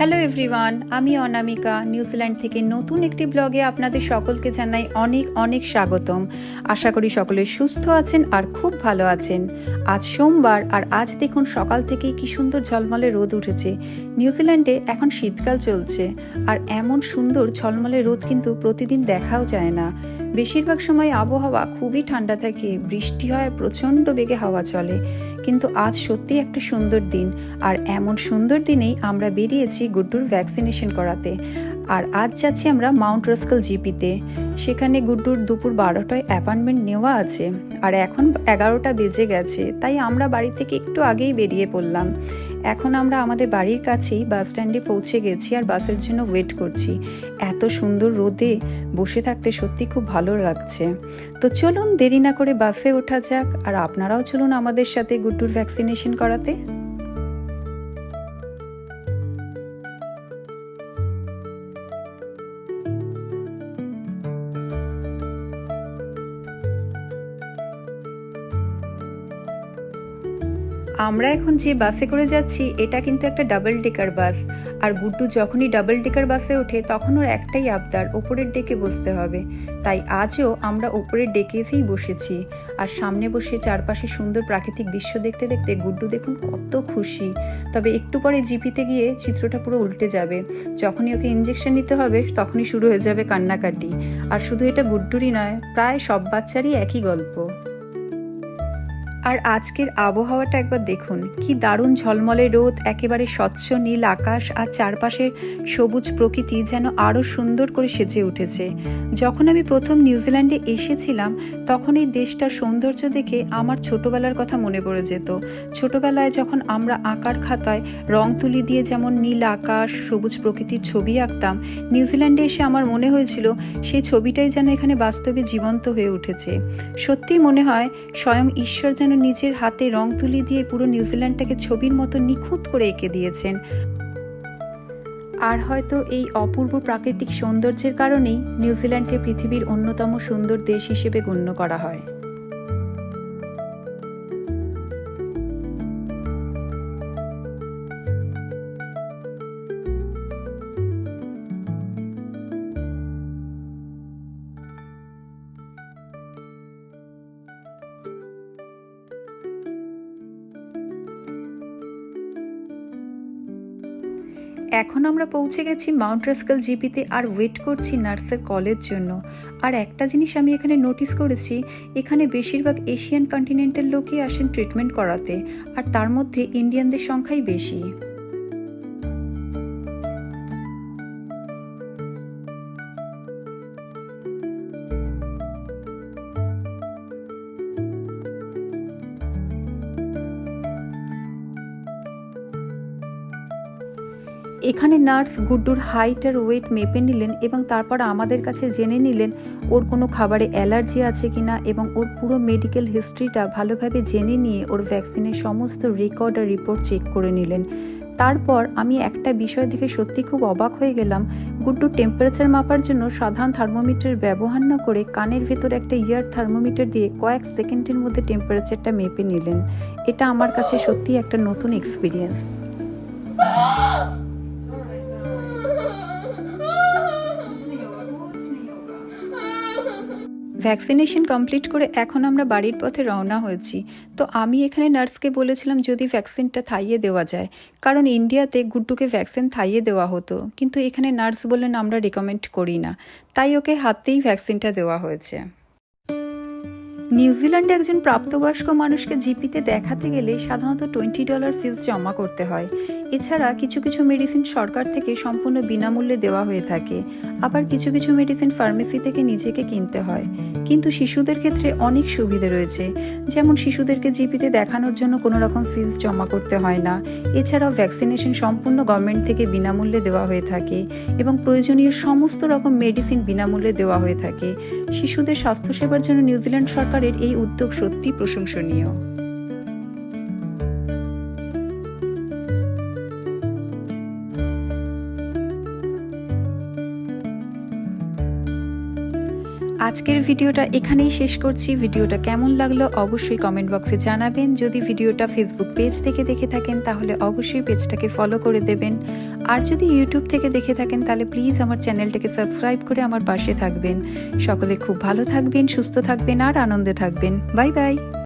Hello everyone, আমি অনামিকা New Zealand থেকে নতুন একটি ব্লগে আপনাদের সকলকে জানাই অনেক অনেক স্বাগতম। আশা করি সকলে সুস্থ আছেন আর খুব ভালো আছেন। আজ সোমবার আর আজ দেখুন সকাল থেকেই কি সুন্দর ঝলমলে রোদ উঠেছে। নিউজিল্যান্ডে এখন শীতকাল চলছে আর এমন সুন্দর ঝলমলে রোদ কিন্তু প্রতিদিন দেখাও যায় না। বেশিরভাগ সময় আবহাওয়া খুবই ঠান্ডা থাকে, বৃষ্টি হয়, প্রচণ্ড বেগে হাওয়া চলে। কিন্তু আজ সত্যি একটা সুন্দর দিন, আর এমন সুন্দর দিনেই আমরা বেরিয়েছি গুড্ডুর ভ্যাকসিনেশন করাতে। আর আজ যাচ্ছি আমরা মাউন্ট রস্কাল জিপিতে। সেখানে গুড্ডুর দুপুর 12টায় অ্যাপয়েন্টমেন্ট নেওয়া আছে আর এখন 11টা বেজে গেছে, তাই আমরা বাড়ি থেকে একটু আগেই বেরিয়ে পড়লাম। এখন আমরা আমাদের বাড়ির কাছেই বাস স্ট্যান্ডে পৌঁছে গেছি আর বাসের জন্য ওয়েট করছি। এত সুন্দর রোদে বসে থাকতে সত্যি খুব ভালো লাগছে। তো চলুন দেরি না করে বাসে ওঠা যাক, আর আপনারাও চলুন আমাদের সাথে গুড্ডুর ভ্যাকসিনেশন করাতে। আমরা এখন যে বাসে করে যাচ্ছি এটা কিন্তু একটা ডাবল ডেকার বাস, আর গুড্ডু যখনই ডাবল ডেকার বাসে ওঠে তখন ওর একটাই আবদার, ওপরের ডেকে বসতে হবে। তাই আজও আমরা ওপরের ডেকে এসেই বসেছি, আর সামনে বসে চারপাশে সুন্দর প্রাকৃতিক দৃশ্য দেখতে দেখতে গুড্ডু দেখুন কত খুশি। তবে একটু পরে জিপিতে গিয়ে চিত্রটা পুরো উল্টে যাবে। যখনই ওকে ইঞ্জেকশন নিতে হবে তখনই শুরু হয়ে যাবে কান্নাকাটি। আর শুধু এটা গুড্ডুরই নয়, প্রায় সব বাচ্চারই একই গল্প। আর আজকের আবহাওয়াটা একবার দেখুন, কি দারুণ ঝলমলে রোদ, একেবারে স্বচ্ছ নীল আকাশ আর চারপাশের সবুজ প্রকৃতি যেন আরও সুন্দর করে সেজে উঠেছে। যখন আমি প্রথম নিউজিল্যান্ডে এসেছিলাম তখন এই দেশটার সৌন্দর্য দেখে আমার ছোটবেলার কথা মনে পড়ে যেত। ছোটবেলায় যখন আমরা আঁকার খাতায় রং তুলি দিয়ে যেমন নীল আকাশ, সবুজ প্রকৃতির ছবি আঁকতাম, নিউজিল্যান্ডে এসে আমার মনে হয়েছিল সেই ছবিটাই যেন এখানে বাস্তবে জীবন্ত হয়ে উঠেছে। সত্যিই মনে হয় স্বয়ং ঈশ্বর যেন নিজের হাতে রং তুলি দিয়ে পুরো নিউজিল্যান্ডটাকে ছবির মতো নিখুঁত করে এঁকে দিয়েছেন। আর হয়তো এই অপূর্ব প্রাকৃতিক সৌন্দর্যের কারণেই নিউজিল্যান্ডকে পৃথিবীর অন্যতম সুন্দর দেশ হিসেবে গণ্য করা হয়। এখন আমরা পৌঁছে গেছি মাউন্ট রস্কাল জিপিতে আর ওয়েট করছি নার্সের কলের জন্য। আর একটা জিনিস আমি এখানে নোটিস করেছি, এখানে বেশিরভাগ এশিয়ান কন্টিনেন্টের লোকই আসেন ট্রিটমেন্ট করাতে, আর তার মধ্যে ইন্ডিয়ানদের সংখ্যাই বেশি। এখানে নার্স গুড্ডুর হাইট আর ওয়েট মেপে নিলেন এবং তারপর আমাদের কাছে জেনে নিলেন ওর কোনো খাবারে অ্যালার্জি আছে কিনা, এবং ওর পুরো মেডিকেল হিস্ট্রিটা ভালোভাবে জেনে নিয়ে ওর ভ্যাকসিনের সমস্ত রেকর্ড আর রিপোর্ট চেক করে নিলেন। তারপর আমি একটা বিষয় দেখে সত্যি খুব অবাক হয়ে গেলাম। গুড্ডুর টেম্পারেচার মাপার জন্য সাধারণ থার্মোমিটার ব্যবহার না করে কানের ভেতর একটা ইয়ার থার্মোমিটার দিয়ে কয়েক সেকেন্ডের মধ্যে টেম্পারেচারটা মেপে নিলেন। এটা আমার কাছে সত্যি একটা নতুন এক্সপিরিয়েন্স। ভ্যাকসিনেশন কমপ্লিট করে এখন আমরা বাড়ির পথে রওনা হয়েছি। তো আমি এখানে নার্সকে বলেছিলাম যদি ভ্যাকসিনটা থাইয়ে দেওয়া যায়, কারণ ইন্ডিয়াতে গুড্ডুকে ভ্যাকসিন থাইয়ে দেওয়া হতো, কিন্তু এখানে নার্স বললেন আমরা রেকমেন্ড করি না, তাই ওকে হাতেই ভ্যাকসিনটা দেওয়া হয়েছে। নিউজিল্যান্ডে একজন প্রাপ্তবয়স্ক মানুষকে জিপিতে দেখাতে গেলে সাধারণত $20 ফিস জমা করতে হয়। এছাড়া কিছু কিছু মেডিসিন সরকার থেকে সম্পূর্ণ বিনামূল্যে দেওয়া হয়ে থাকে, আবার কিছু কিছু মেডিসিন ফার্মেসি থেকে নিজেকে কিনতে হয়। কিন্তু শিশুদের ক্ষেত্রে অনেক সুবিধা রয়েছে, যেমন শিশুদেরকে জিপিতে দেখানোর জন্য কোনো রকম ফিস জমা করতে হয় না। এছাড়াও ভ্যাকসিনেশন সম্পূর্ণ গভর্নমেন্ট থেকে বিনামূল্যে দেওয়া হয়ে থাকে এবং প্রয়োজনীয় সমস্ত রকম মেডিসিন বিনামূল্যে দেওয়া হয়ে থাকে। শিশুদের স্বাস্থ্যসেবার জন্য নিউজিল্যান্ড সরকারের এই উদ্যোগ সত্যি প্রশংসনীয়। আজকের ভিডিওটা এখানেই শেষ করছি। ভিডিওটা কেমন লাগলো অবশ্যই কমেন্ট বক্সে জানাবেন। যদি ভিডিওটা ফেসবুক পেজ থেকে দেখে থাকেন তাহলে অবশ্যই পেজটাকে ফলো করে দেবেন। আর যদি ইউটিউব থেকে দেখে থাকেন তাহলে প্লিজ আমার চ্যানেলটাকে সাবস্ক্রাইব করে আমার পাশে থাকবেন। সকলে খুব ভালো থাকবেন, সুস্থ থাকবেন আর আনন্দে থাকবেন। Bye bye.